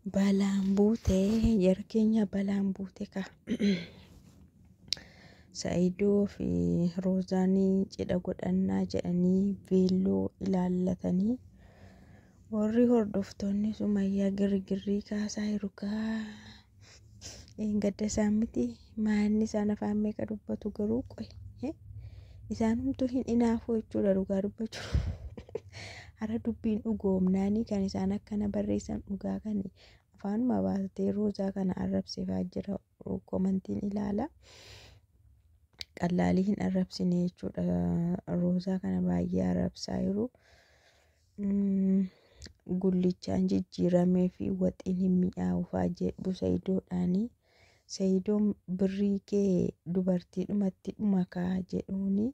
Balaan buutee jara keenya balaan buute ka. Saayidoo fi Roozaanii cidha godhannaa jedhanii veelloo ilaallatanii warri hordoftoonni Sumayyaa girgirrii kaasaa jiru kaa. Gadda isaan miti maanni isaan afaan meeqa dubbatu garuu qoy isaan humtuu hin inaafuu jechuudha dhugaa dubbachuu. Hara dubbiin dhugoomnaanii kan isaan akkana barreessan dhugaa kan afaanuma baatee Roozaa kana arrabsifaa jira komantiin ilaala. Qallaalii hin arrabsine jechuudha Roozaa kana baay'ee arrabsaa jiru. Gullichaan jijjiiramee fi waxiin hin mi'aawufaa jedhu Saayidoodhaanii. Saayidoon birrii kee dubartii dhumatti dhumakaa jedhuuni.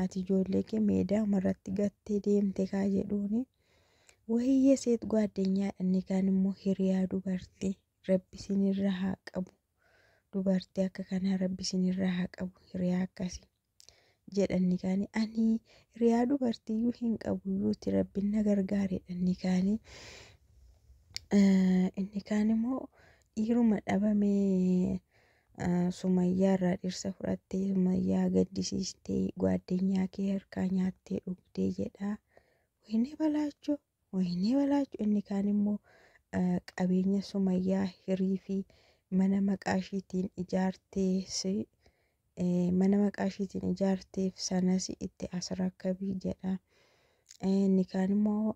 Ati ijoollee kee meedaa marratti gattee deemte kaa jedhuuni. Wayyee seet ጓደኛadha inni kaan immoo hiriyaa dubartii rabbi isinirra haa qabu. Dubartii akka kanaa rabbi isinirra haa qabu hiriyaa akkasii jedhanni kaani ani hiriyaa dubartiyyuu hin qabu yuuti rabbiin na gargaaredha inni kaani. Inni kaan immoo dhiiruma dhabamee Sumayyaa irraa dhirsa fudhattee Sumayyaa gaddisiistee ጓደኛ kee harkaa nyaattee dhugdee jedha. Wayinee balaachoo inni kaan immoo qabeenya Sumayyaa hirii fi mana maqaa ishiitiin ijaarteef sanas itti as rakkabii jedha. Inni kaan immoo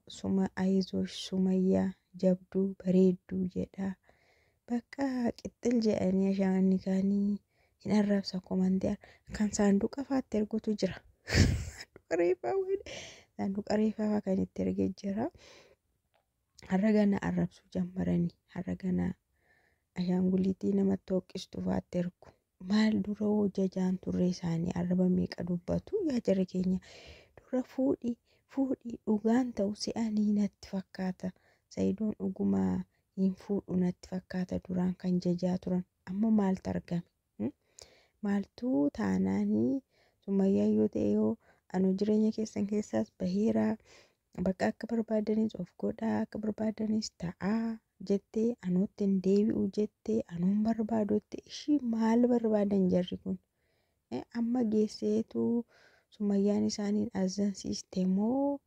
ayizoosh Sumayyaa jabduu bareedduu jedha. Bakka qixxil jedhanii ashaan inni kaanii hin arrabsa komantii kan saanduqa faatti ergutu jira. Saanduqa reeffaa kan itti ergee jira. Har'a gana arrabsuu jammaranii har'a gana ashaanguliitii namatti hooqistu faatti ergu. Maal dura hoo jajaan turre isaanii arraba meeqa dubbatu yaa jara keenya dura fuudhii dhugaan ta'u si'anii natti fakkaata. Saayidoon dhugumaa hin fuudhu natti fakkaata duraan kan jajaa turan amma maaltu argame? Maaltu taanaanii Sumayyaa yoo ta'e yoo anu jireenya keessan keessaas baheeraa bakka akka barbaadanis of godhaa akka barbaadanis ta'aa jettee anuutti hin deebi'u jettee anuun barbaadutti ishii maal barbaadan jarri kun? Amma geesseetu Sumayyaan isaaniin azansiiste moo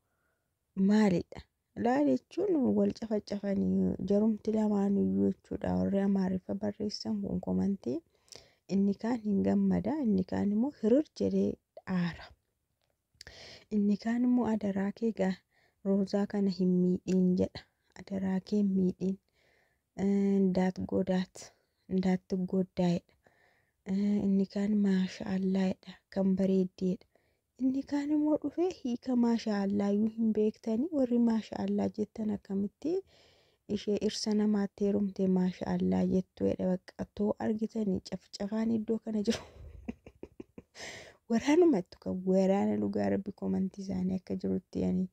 maalidha? Laal jechuun wal cafacafanii jarumti lamaaniyyuu jechuudha warri Amaariffa barreessan kun komantii. Inni kaan hin gammada inni kaan immoo hirir jedhee aara. Inni kaan immoo adaraa kee gaa Roozaa kana hin miidhiin jedha. Adaraa kee hin miidhiin ndaatti goddaa'edha. Inni kaan maashaallaahidha kan bareeddeedha. Inni kaan immoo dhufee hiika maashaallaayuu hin beektanii warri maashaallah jettan akkamitti ishee irsa namaatti heerumte maashaallah jettuudha bakka too argitanii cafcafaan iddoo kana jiru. Waraanumatti kan waraana dhugaa rabbi komantii isaanii akka jirutti yaani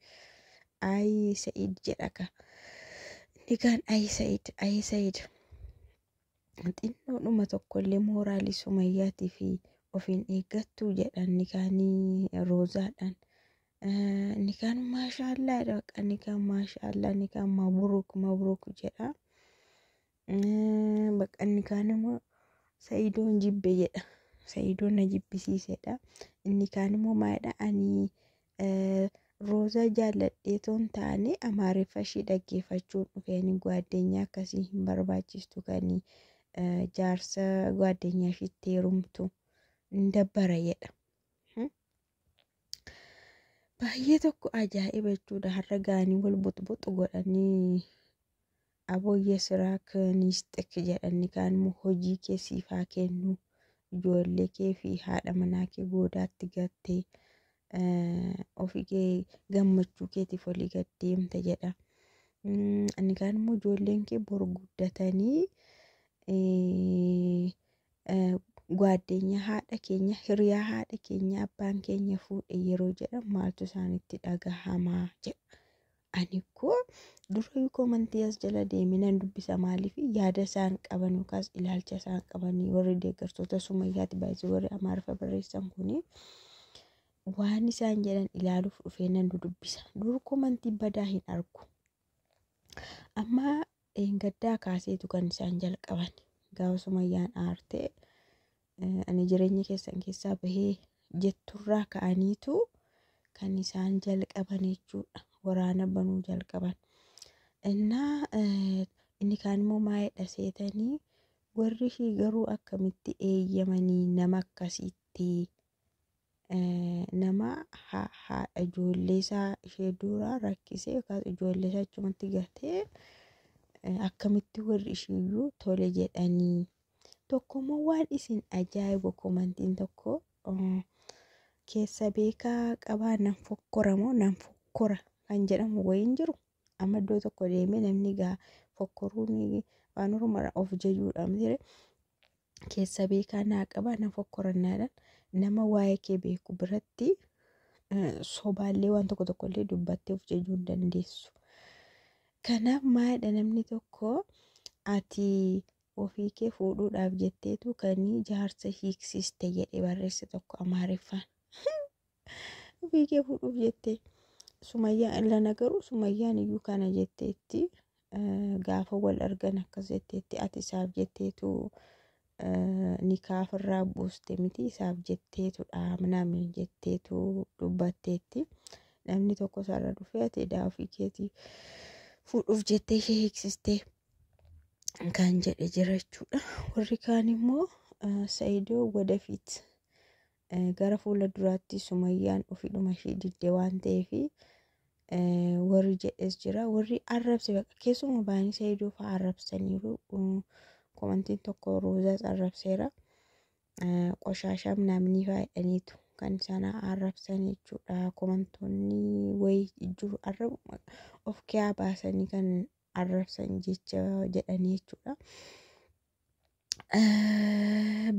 ayi Sa'iid jedha ka. Inni kaan ayi Sa'iid xinnoodhuma tokkollee mooraalii Sumayyaatii fi ofiin eeggattuu jedhanni kaanii Roozaadhaan. Inni kaan maashaallaadha bakka inni kaan maashaallah inni kaan mabruuk jedha. Bakka inni kaan immoo Sa'iidoon jibbe jedha. Sa'iidoon na jibbisiisedha. Inni kaan immoo maalidha ani Roozaa jaalladhee toon taane Amaariffa ishii dhaggeeffachuun dhufeeni ጓደኛ akkasii hin barbaachistu kan jaarsa ጓደኛ ishiitti heerumtu hin dabbara jedha. Baay'ee tokko ajaa'iba jechuudha har'a gaanii wal buxbuxu godhanii abooyye siraa kaniistik jedhanii kaan immoo hojii kee siif haa kennu ijoollee kee fi haadha manaa kee goodaatti gattee ofii kee gammachuu keetiif olii gad deemte jedha. Inni kaan immoo ijoolleen kee bor guddatanii ጓደኛ haadha keenya hiriyaa haadha keenya abbaan keenya fuudhe yeroo jedhan maaltu isaanitti dhagahamaa jedha. Ani koo dura komantii as jala deeminan dubbisa maaliif yaada isaan qaban yookaas ilaalcha isaan qabanii warri deeggartoota Sumayyaatti baay'isuu warri Amaariffa barreessan kuni waan isaan jedhan ilaaluuf dhufee nan dubbisa. Dur komantii badaa hin argu. Amma gaddaa kaaseetu kan isaan jalqaban. Gaafa Sumayyaan aartee ani jireenya keessan keessaa bahee jetturraa ka'aniitu kan isaan jalqaban jechuudha. Waraana banuu jalqaban. Innaa inni kaan immoo maayidha seetanii warri ishii garuu akkamitti eeyyamanii nama akkasiitti nama haadha ijoollee isaa ishee dura rakkisee yookaan ijoollee isaa achumatti gatee akkamitti warri ishiiyyuu tole jedhanii. Tokkommoo waan isin ajaa'ibu komantiin tokko keessa beekaa qabaa nan fokkora moo nan fokkora kan jedhamu wayiin jiru. Amma iddoo tokko deemee namni gaa fokkoruun waan Oromoo of jajuudha miti. Keessa beekaa naa qabaa nan fokkorannaadhaan nama waa'ee kee beeku biratti sobaallee waan tokko tokkollee dubbattee of jajuu hin dandeessu. Kanaaf maalidha namni tokko ati ofii kee fuudhuudhaaf jetteetu kan jaarsa hiiksiste jedhee barreesse tokko Amaariffaan. Ofii kee fuudhuuf jettee Sumayyaan lana garuu Sumayyaan iyyuu kana jetteetti gaafa wal argan akkas jetteetti ati isaaf jetteetu nikaafirraa buuste miti isaaf jetteetudha minaamin jetteetu dubbatteetti. Namni tokko sarara dhufee ati edaa ofii keetii fuudhuuf jettee ishee hiiksistee kan jedhe jira jechuudha. Warri kaan immoo Saayidoo wadafiit gara fuula duraatti Sumayyaan ofiidhuma ishee diddee waan ta'eef warri jedhes jira. Warri arrabse bakka keessuma baanii Saayidoo fa'aa arrabsaniiru. Komantiin tokko Roozaas arrabseera. Qoshaashaa minaaminii faayidhaniitu kan isaan arrabsan jechuudha. Komantoonni wayii jiru arrabu of keessaa baasanii kan arrabsan jecha jedhanii jechuudha.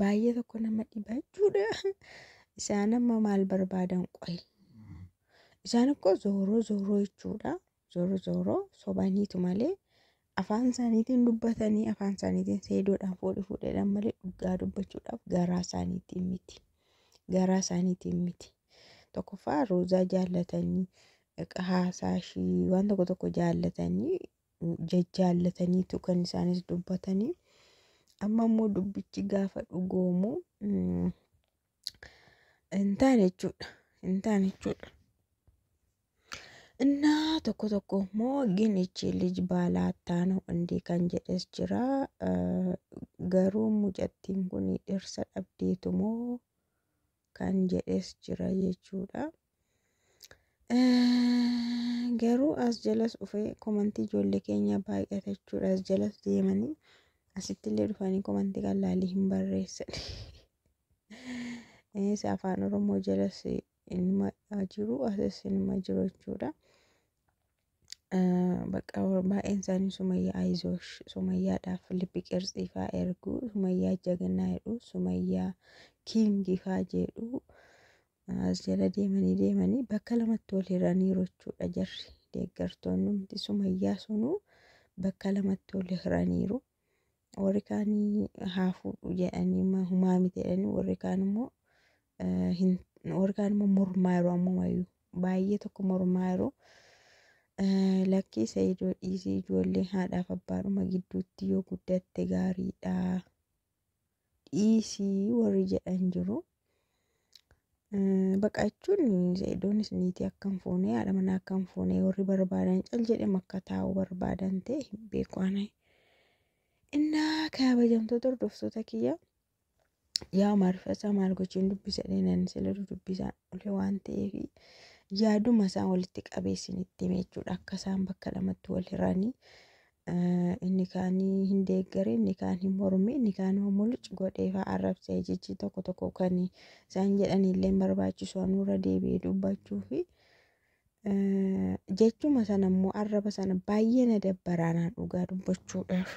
Baay'ee tokko nama dhiba jechuudha. Isaan amma maal barbaadan qoyi? Isaan akkoo zooroo jechuudha. Zooroo sobaniitu malee afaan isaaniitiin dubbatanii afaan isaaniitiin Saayidoodhaan fuudheedhaan malee dhugaa dubbachuudhaaf garaa isaaniitiin miti. Tokkoffaa Roozaa jaallatanii haasaa ishii waan tokko jaallatanii jajjaallataniitu kan isaanis dubbatanii. Amma immoo dubbichi gaafa dhugoomu hin taane jechuudha. Innaa tokko immoo ginichi lij baalaattaa ነው እንዴ kan jedhes jira. Garuu mucattiin kun dhirsa dhabdeetu moo kan jedhes jira jechuudha. Garuu as jalas dhufee komantii ijoollee keenya baay'ata jechuudha. As jalas deemanii asittillee dhufanii komantii qal'aalii hin barreessan. Afaan Oromoo jalas inni jiru asis inni jiru jechuudha. Bakka baay'een isaanii Sumayyaa Ayizoosh, Sumayyaadhaaf liphi qirtsii fa'aa ergu, Sumayyaa jagnaa jedhu, Sumayyaa kiingii fa'aa jedhu as jala deemanii bakka lamatti wal hiraniiru jechuudha jarri. Deeggartoonni nuti Sumayyaa sunuu bakka lamatti wal hiraniiru. Warri kaanii haa fuudhu jedhanii humaa miti jedhanii warri kaan immoo mormaa yeroo ammumayyuu baay'ee tokko mormaa yeroo lakkii Saayidoo dhiisii ijoollee haadhaaf abbaadhuma gidduutti yoo guddatte gaariidha dhiisii warri jedhan jiru. Baqachuun Saayidoonis niitii akkam fuunee haadha manaa akkam fuunee warri barbaadan cal jedhee akka taa'u barbaadan ta'e hin beeku ana. Innaa kabajamtoota hordoftoota kiyya yaa maarfasa maal gochuun dubbisa dheenan sila dubbisaan olee waan ta'eef yaaduma isaan walitti qabeessin itti hime jechuudha. Akka isaan bakka lamatti wal hiranii inni kaanii hin deeggare inni kaan hin morme inni kaan immoo mul'uc godhee fa'aa arrabsee jechi tokko kan isaan jedhanillee barbaachisu anuura deebi'ee dubbachuu fi jechuma sana immoo arraba sana baay'ee na dabbaraanaan dhugaa dubbachuudhaaf.